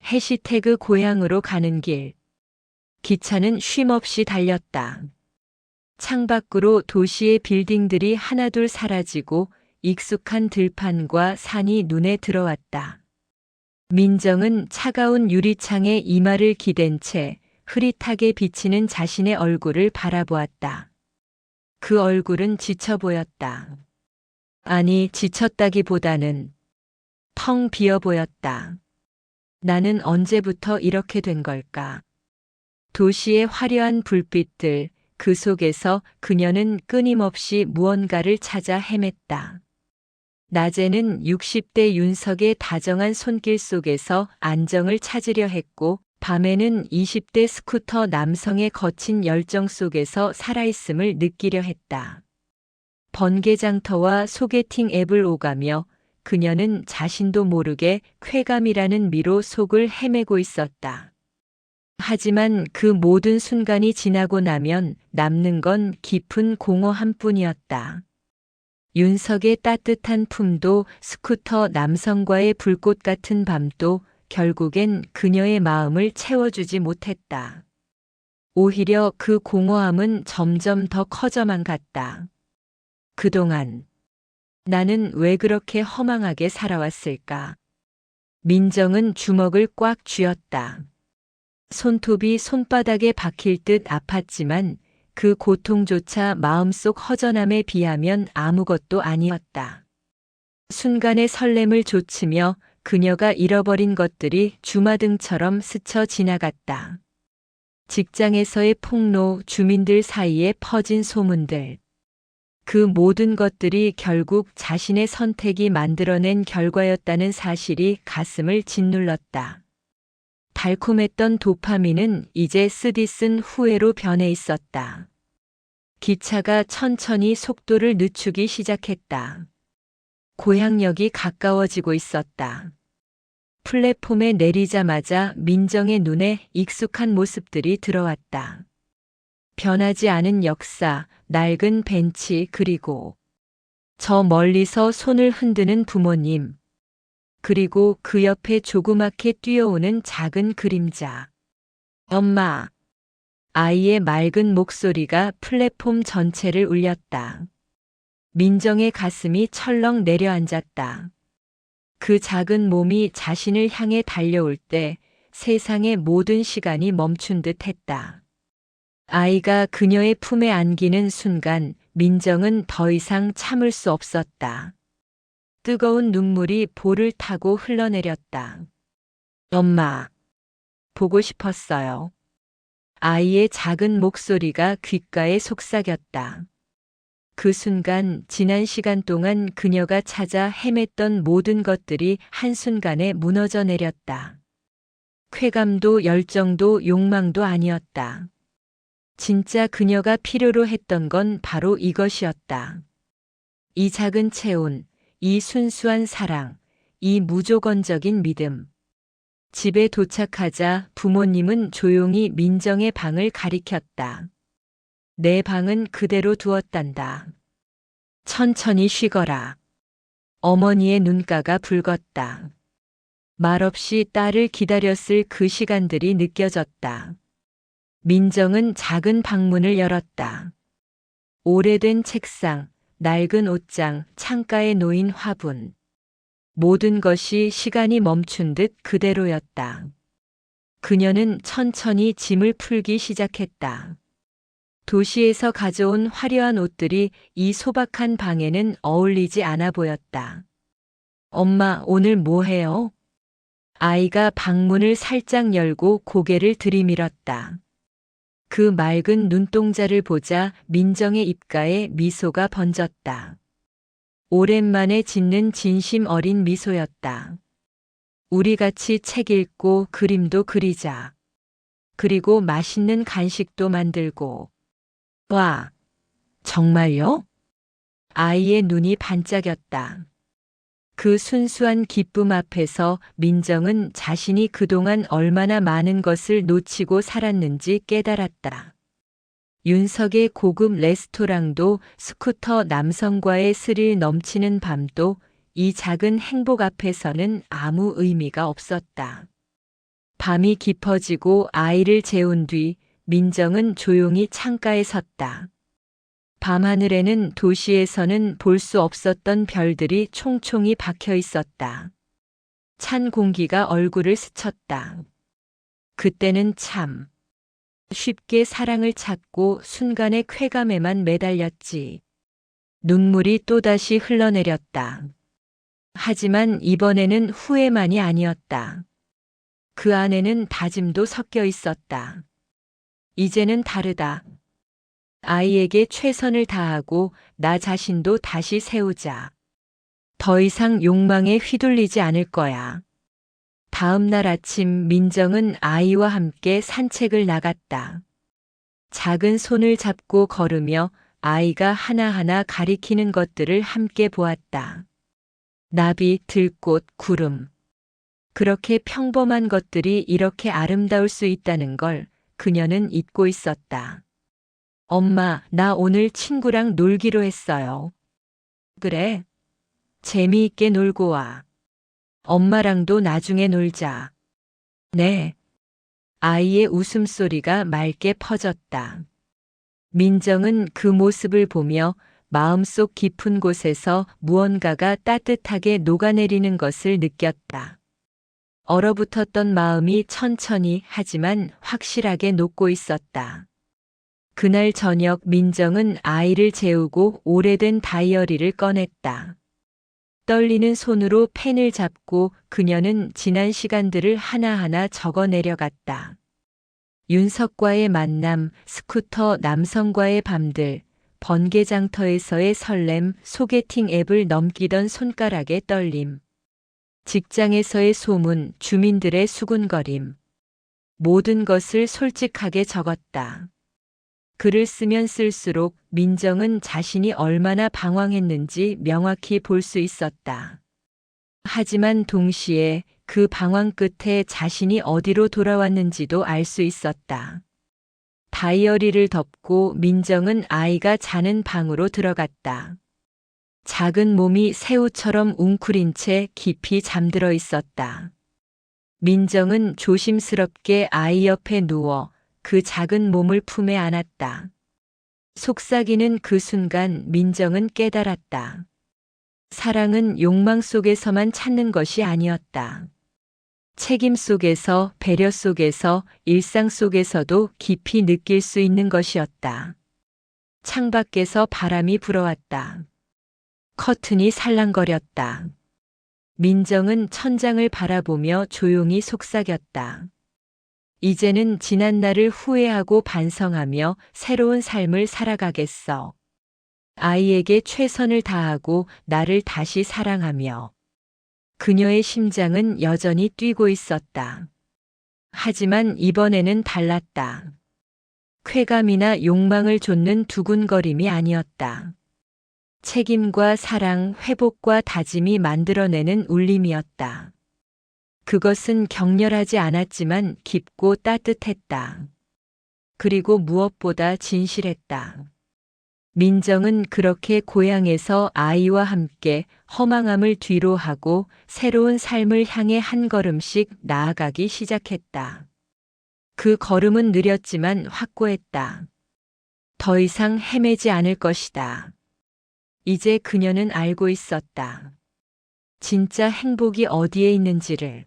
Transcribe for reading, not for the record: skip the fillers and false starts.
해시태그 고향으로 가는 길. 기차는 쉼없이 달렸다. 창밖으로 도시의 빌딩들이 하나둘 사라지고 익숙한 들판과 산이 눈에 들어왔다. 민정은 차가운 유리창에 이마를 기댄 채 흐릿하게 비치는 자신의 얼굴을 바라보았다. 그 얼굴은 지쳐 보였다. 아니, 지쳤다기보다는 텅 비어 보였다. 나는 언제부터 이렇게 된 걸까? 도시의 화려한 불빛들, 그 속에서 그녀는 끊임없이 무언가를 찾아 헤맸다. 낮에는 60대 윤석의 다정한 손길 속에서 안정을 찾으려 했고, 밤에는 20대 스쿠터 남성의 거친 열정 속에서 살아있음을 느끼려 했다. 번개장터와 소개팅 앱을 오가며 그녀는 자신도 모르게 쾌감이라는 미로 속을 헤매고 있었다. 하지만 그 모든 순간이 지나고 나면 남는 건 깊은 공허함 뿐이었다. 윤석의 따뜻한 품도 스쿠터 남성과의 불꽃 같은 밤도 결국엔 그녀의 마음을 채워주지 못했다. 오히려 그 공허함은 점점 더 커져만 갔다. 그동안 나는 왜 그렇게 허망하게 살아왔을까? 민정은 주먹을 꽉 쥐었다. 손톱이 손바닥에 박힐 듯 아팠지만 그 고통조차 마음속 허전함에 비하면 아무것도 아니었다. 순간의 설렘을 좇으며 그녀가 잃어버린 것들이 주마등처럼 스쳐 지나갔다. 직장에서의 폭로, 주민들 사이에 퍼진 소문들. 그 모든 것들이 결국 자신의 선택이 만들어낸 결과였다는 사실이 가슴을 짓눌렀다. 달콤했던 도파민은 이제 쓰디쓴 후회로 변해 있었다. 기차가 천천히 속도를 늦추기 시작했다. 고향역이 가까워지고 있었다. 플랫폼에 내리자마자 민정의 눈에 익숙한 모습들이 들어왔다. 변하지 않은 역사, 낡은 벤치, 그리고 저 멀리서 손을 흔드는 부모님. 그리고 그 옆에 조그맣게 뛰어오는 작은 그림자. 엄마. 아이의 맑은 목소리가 플랫폼 전체를 울렸다. 민정의 가슴이 철렁 내려앉았다. 그 작은 몸이 자신을 향해 달려올 때 세상의 모든 시간이 멈춘 듯 했다. 아이가 그녀의 품에 안기는 순간 민정은 더 이상 참을 수 없었다. 뜨거운 눈물이 볼을 타고 흘러내렸다. 엄마, 보고 싶었어요. 아이의 작은 목소리가 귓가에 속삭였다. 그 순간 지난 시간 동안 그녀가 찾아 헤맸던 모든 것들이 한순간에 무너져 내렸다. 쾌감도 열정도 욕망도 아니었다. 진짜 그녀가 필요로 했던 건 바로 이것이었다. 이 작은 체온, 이 순수한 사랑, 이 무조건적인 믿음. 집에 도착하자 부모님은 조용히 민정의 방을 가리켰다. 내 방은 그대로 두었단다. 천천히 쉬거라. 어머니의 눈가가 붉었다. 말없이 딸을 기다렸을 그 시간들이 느껴졌다. 민정은 작은 방문을 열었다. 오래된 책상, 낡은 옷장, 창가에 놓인 화분. 모든 것이 시간이 멈춘 듯 그대로였다. 그녀는 천천히 짐을 풀기 시작했다. 도시에서 가져온 화려한 옷들이 이 소박한 방에는 어울리지 않아 보였다. 엄마, 오늘 뭐 해요? 아이가 방문을 살짝 열고 고개를 들이밀었다. 그 맑은 눈동자를 보자 민정의 입가에 미소가 번졌다. 오랜만에 짓는 진심 어린 미소였다. 우리 같이 책 읽고 그림도 그리자. 그리고 맛있는 간식도 만들고. 와, 정말요? 아이의 눈이 반짝였다. 그 순수한 기쁨 앞에서 민정은 자신이 그동안 얼마나 많은 것을 놓치고 살았는지 깨달았다. 윤석의 고급 레스토랑도 스쿠터 남성과의 스릴 넘치는 밤도 이 작은 행복 앞에서는 아무 의미가 없었다. 밤이 깊어지고 아이를 재운 뒤 민정은 조용히 창가에 섰다. 밤하늘에는 도시에서는 볼 수 없었던 별들이 총총히 박혀 있었다. 찬 공기가 얼굴을 스쳤다. 그때는 참 쉽게 사랑을 찾고 순간의 쾌감에만 매달렸지. 눈물이 또다시 흘러내렸다. 하지만 이번에는 후회만이 아니었다. 그 안에는 다짐도 섞여 있었다. 이제는 다르다. 아이에게 최선을 다하고 나 자신도 다시 세우자. 더 이상 욕망에 휘둘리지 않을 거야. 다음 날 아침 민정은 아이와 함께 산책을 나갔다. 작은 손을 잡고 걸으며 아이가 하나하나 가리키는 것들을 함께 보았다. 나비, 들꽃, 구름. 그렇게 평범한 것들이 이렇게 아름다울 수 있다는 걸 그녀는 잊고 있었다. 엄마, 나 오늘 친구랑 놀기로 했어요. 그래? 재미있게 놀고 와. 엄마랑도 나중에 놀자. 네. 아이의 웃음소리가 맑게 퍼졌다. 민정은 그 모습을 보며 마음속 깊은 곳에서 무언가가 따뜻하게 녹아내리는 것을 느꼈다. 얼어붙었던 마음이 천천히 하지만 확실하게 녹고 있었다. 그날 저녁 민정은 아이를 재우고 오래된 다이어리를 꺼냈다. 떨리는 손으로 펜을 잡고 그녀는 지난 시간들을 하나하나 적어 내려갔다. 윤석과의 만남, 스쿠터 남성과의 밤들, 번개장터에서의 설렘, 소개팅 앱을 넘기던 손가락의 떨림, 직장에서의 소문, 주민들의 수군거림. 모든 것을 솔직하게 적었다. 글을 쓰면 쓸수록 민정은 자신이 얼마나 방황했는지 명확히 볼 수 있었다. 하지만 동시에 그 방황 끝에 자신이 어디로 돌아왔는지도 알 수 있었다. 다이어리를 덮고 민정은 아이가 자는 방으로 들어갔다. 작은 몸이 새우처럼 웅크린 채 깊이 잠들어 있었다. 민정은 조심스럽게 아이 옆에 누워 그 작은 몸을 품에 안았다. 속삭이는 그 순간 민정은 깨달았다. 사랑은 욕망 속에서만 찾는 것이 아니었다. 책임 속에서, 배려 속에서, 일상 속에서도 깊이 느낄 수 있는 것이었다. 창밖에서 바람이 불어왔다. 커튼이 살랑거렸다. 민정은 천장을 바라보며 조용히 속삭였다. 이제는 지난 날을 후회하고 반성하며 새로운 삶을 살아가겠어. 아이에게 최선을 다하고 나를 다시 사랑하며. 그녀의 심장은 여전히 뛰고 있었다. 하지만 이번에는 달랐다. 쾌감이나 욕망을 좇는 두근거림이 아니었다. 책임과 사랑, 회복과 다짐이 만들어내는 울림이었다. 그것은 격렬하지 않았지만 깊고 따뜻했다. 그리고 무엇보다 진실했다. 민정은 그렇게 고향에서 아이와 함께 허망함을 뒤로하고 새로운 삶을 향해 한 걸음씩 나아가기 시작했다. 그 걸음은 느렸지만 확고했다. 더 이상 헤매지 않을 것이다. 이제 그녀는 알고 있었다. 진짜 행복이 어디에 있는지를.